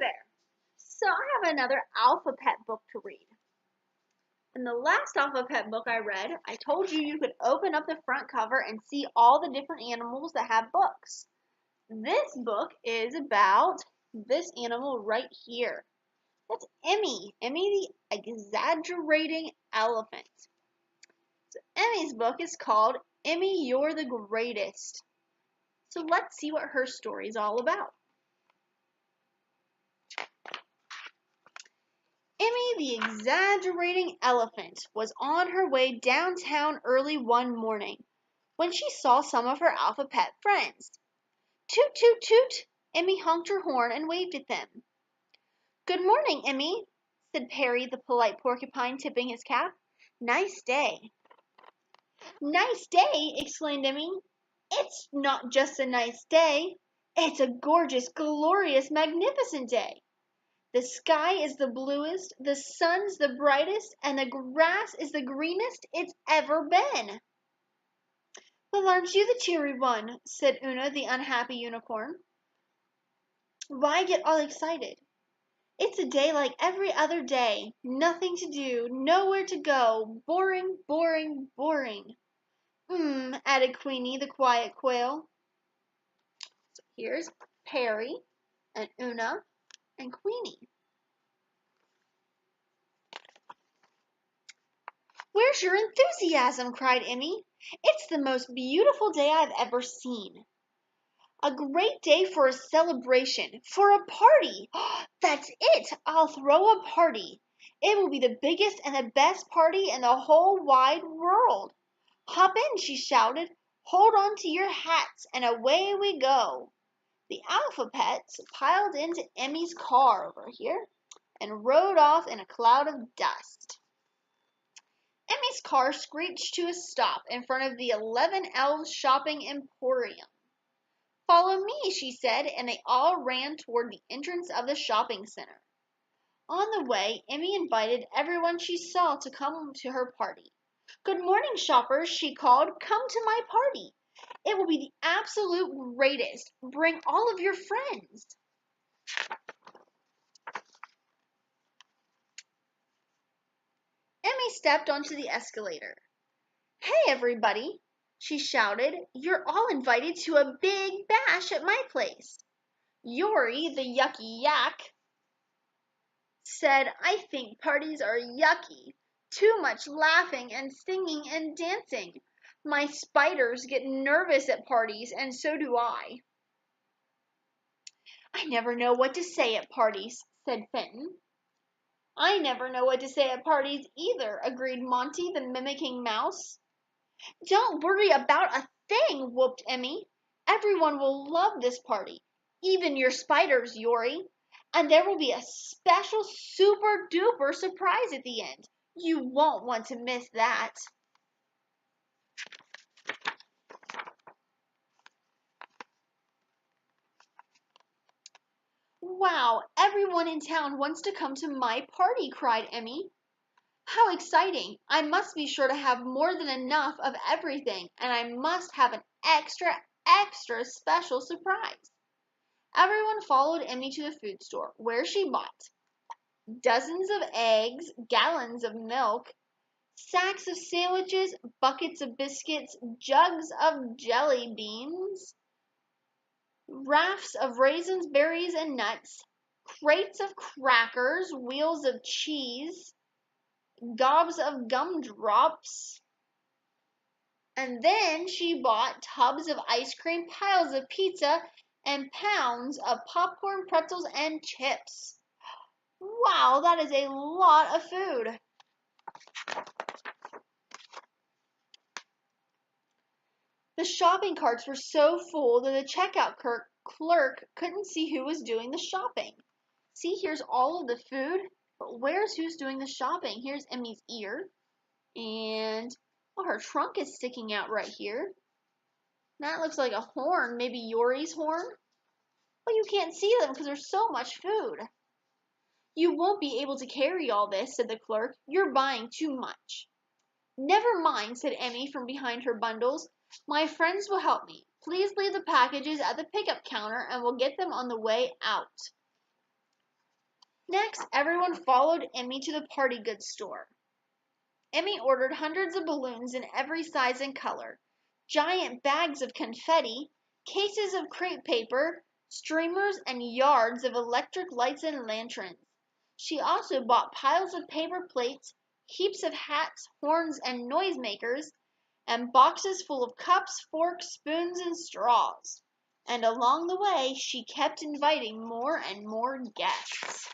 there! So I have another alphabet book to read. In the last alphabet book I read, I told you you could open up the front cover and see all the different animals that have books. This book is about this animal right here. That's Emmy. Emmy the exaggerating elephant. So Emmy's book is called Emmy, You're the Greatest. So let's see what her story is all about. Emmy the exaggerating elephant was on her way downtown early one morning when she saw some of her alphabet friends. Toot, toot, toot! Emmy honked her horn and waved at them. Good morning, Emmy, said Perry the polite porcupine, tipping his cap. Nice day. Nice day, exclaimed Emmy. It's not just a nice day. It's a gorgeous, glorious, magnificent day. The sky is the bluest, the sun's the brightest, and the grass is the greenest it's ever been. Well, aren't you the cheery one? Said Una, the unhappy unicorn. Why get all excited? It's a day like every other day. Nothing to do, nowhere to go. Boring, boring, boring. Added Queenie, the quiet quail. So here's Perry and Una and Queenie. Where's your enthusiasm? Cried Emmy. It's the most beautiful day I've ever seen. A great day for a celebration, for a party. That's it. I'll throw a party. It will be the biggest and the best party in the whole wide world. Hop in, she shouted. Hold on to your hats, and away we go. The Alphapets piled into Emmy's car over here and rode off in a cloud of dust. Emmy's car screeched to a stop in front of the 11 Elves Shopping Emporium. Follow me, she said, and they all ran toward the entrance of the shopping center. On the way, Emmy invited everyone she saw to come to her party. Good morning, shoppers, she called. Come to my party. It will be the absolute greatest. Bring all of your friends. Emmy stepped onto the escalator. Hey, everybody, she shouted. You're all invited to a big bash at my place. Yori, the yucky yak, said, I think parties are yucky. Too much laughing and singing and dancing. My spiders get nervous at parties, and so do I. I never know what to say at parties, said Fenton. I never know what to say at parties either, agreed Monty, the mimicking mouse. Don't worry about a thing, whooped Emmy. Everyone will love this party, even your spiders, Yori. And there will be a special super duper surprise at the end. You won't want to miss that. Wow, everyone in town wants to come to my party, cried Emmy. How exciting! I must be sure to have more than enough of everything, and I must have an extra, extra special surprise. Everyone followed Emmy to the food store, where she bought dozens of eggs, gallons of milk, sacks of sandwiches, buckets of biscuits, jugs of jelly beans, rafts of raisins, berries, and nuts, crates of crackers, wheels of cheese, gobs of gumdrops, and then she bought tubs of ice cream, piles of pizza, and pounds of popcorn, pretzels, and chips. Wow, that is a lot of food. The shopping carts were so full that the checkout clerk couldn't see who was doing the shopping. See, here's all of the food, but where's who's doing the shopping? Here's Emmy's ear, and her trunk is sticking out right here. That looks like a horn, maybe Yori's horn. But you can't see them because there's so much food. You won't be able to carry all this, said the clerk. You're buying too much. Never mind, said Emmy from behind her bundles. My friends will help me. Please leave the packages at the pickup counter and we'll get them on the way out. Next, everyone followed Emmy to the party goods store. Emmy ordered hundreds of balloons in every size and color, giant bags of confetti, cases of crepe paper, streamers, and yards of electric lights and lanterns. She also bought piles of paper plates, heaps of hats, horns, and noisemakers, and boxes full of cups, forks, spoons, and straws. And along the way, she kept inviting more and more guests.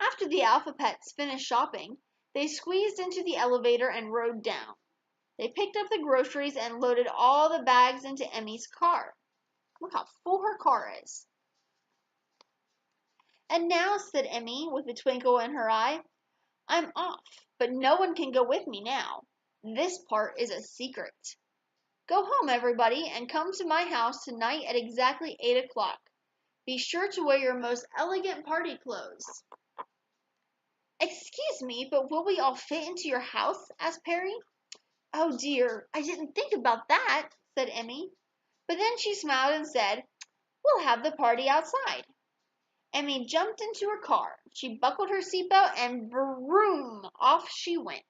After the Alphapets finished shopping, they squeezed into the elevator and rode down. They picked up the groceries and loaded all the bags into Emmy's car. Look how full her car is. And now, said Emmy with a twinkle in her eye, I'm off, but no one can go with me now. This part is a secret. Go home, everybody, and come to my house tonight at exactly 8 o'clock. Be sure to wear your most elegant party clothes. Excuse me, but will we all fit into your house? Asked Perry. Oh dear, I didn't think about that, said Emmy. But then she smiled and said, We'll have the party outside. Emmy jumped into her car. She buckled her seatbelt and vroom, off she went.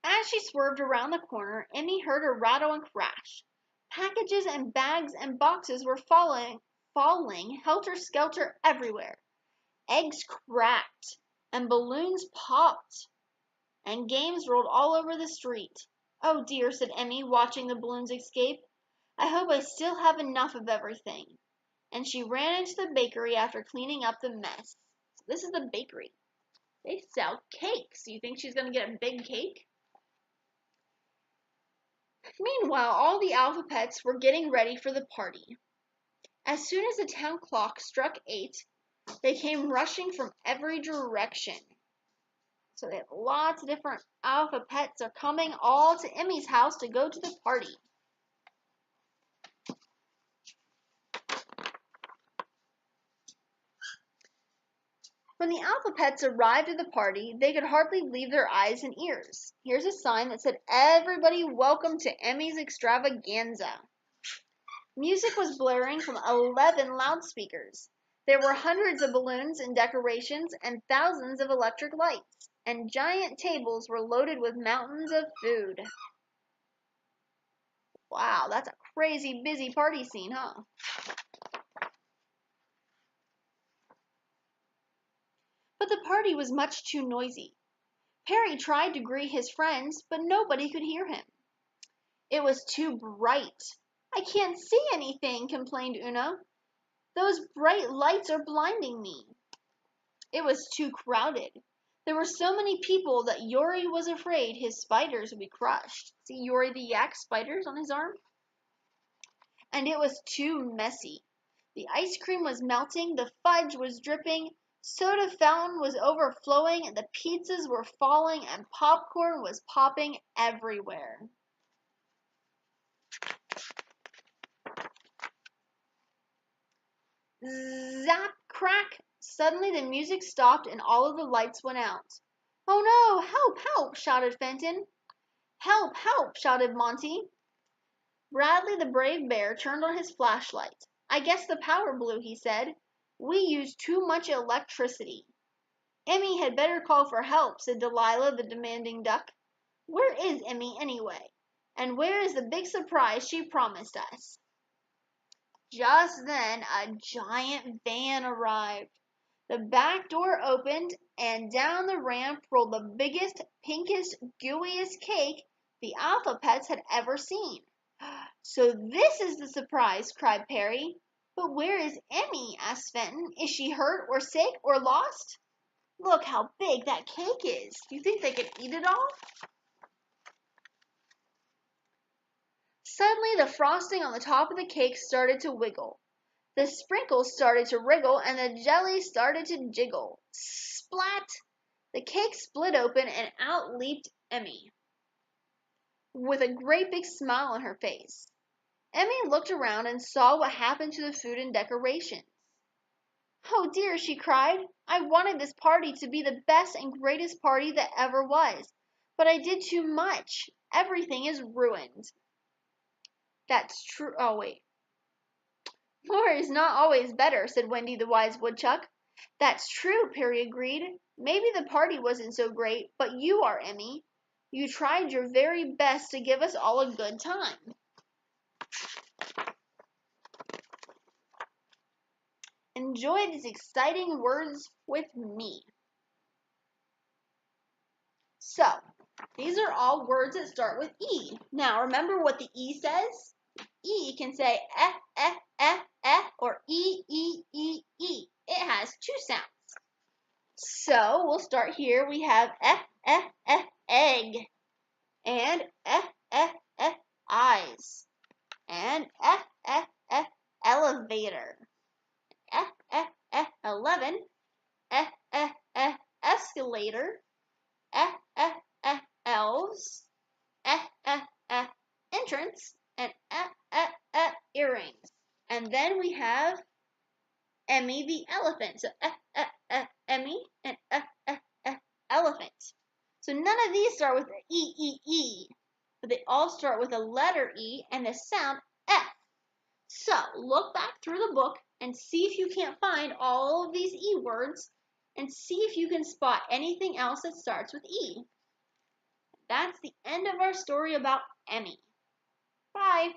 As she swerved around the corner, Emmy heard a rattle and crash. Packages and bags and boxes were falling helter-skelter everywhere. Eggs cracked, and balloons popped, and games rolled all over the street. Oh dear, said Emmy, watching the balloons escape. I hope I still have enough of everything. And she ran into the bakery after cleaning up the mess. So this is the bakery. They sell cakes. You think she's going to get a big cake? Meanwhile, all the Alphapets were getting ready for the party. As soon as the town clock struck 8, they came rushing from every direction. So they have lots of different Alphapets are coming all to Emmy's house to go to the party. When the Alphapets arrived at the party, they could hardly believe their eyes and ears. Here's a sign that said, Everybody welcome to Emmy's extravaganza. Music was blaring from 11 loudspeakers. There were hundreds of balloons and decorations and thousands of electric lights, and giant tables were loaded with mountains of food. Wow, that's a crazy busy party scene, huh? But the party was much too noisy. Perry tried to greet his friends, but nobody could hear him. It was too bright. I can't see anything, complained Una. Those bright lights are blinding me. It was too crowded. There were so many people that Yori was afraid his spiders would be crushed. See Yori the yak spiders on his arm? And it was too messy. The ice cream was melting, the fudge was dripping, soda fountain was overflowing, and the pizzas were falling, and popcorn was popping everywhere. Zap, crack! Suddenly the music stopped and all of the lights went out. Oh no! Help! Help! Shouted Fenton. Help! Help! Shouted Monty. Bradley the brave bear turned on his flashlight. I guess the power blew, he said. We use too much electricity. Emmy had better call for help, said Delilah the demanding duck. Where is Emmy anyway? And where is the big surprise she promised us? Just then a giant van arrived. The back door opened, and down the ramp rolled the biggest, pinkest, gooeyest cake the Alphapets had ever seen. So this is the surprise, cried Perry. But where is Emmy? Asked Fenton. Is she hurt or sick or lost? Look how big that cake is. Do you think they could eat it all? Suddenly the frosting on the top of the cake started to wiggle. The sprinkles started to wriggle and the jelly started to jiggle. Splat! The cake split open and out leaped Emmy with a great big smile on her face. Emmy looked around and saw what happened to the food and decorations. Oh dear, she cried. I wanted this party to be the best and greatest party that ever was. But I did too much. Everything is ruined. That's true. Oh, wait. More is not always better, said Wendy the Wise Woodchuck. That's true, Perry agreed. Maybe the party wasn't so great, but you are, Emmy. You tried your very best to give us all a good time. Enjoy these exciting words with me. So, these are all words that start with E. Now, remember what the E says? E can say or E. It has two sounds. So, we'll start here. We have egg, and eyes, and elevator, 11, escalator, elves, entrance, and earrings. And then we have Emmy the elephant. So Emmy and elephant. So none of these start with E, but they all start with a letter E and the sound F. So look back through the book and see if you can't find all of these E words and see if you can spot anything else that starts with E. That's the end of our story about Emmy. Bye.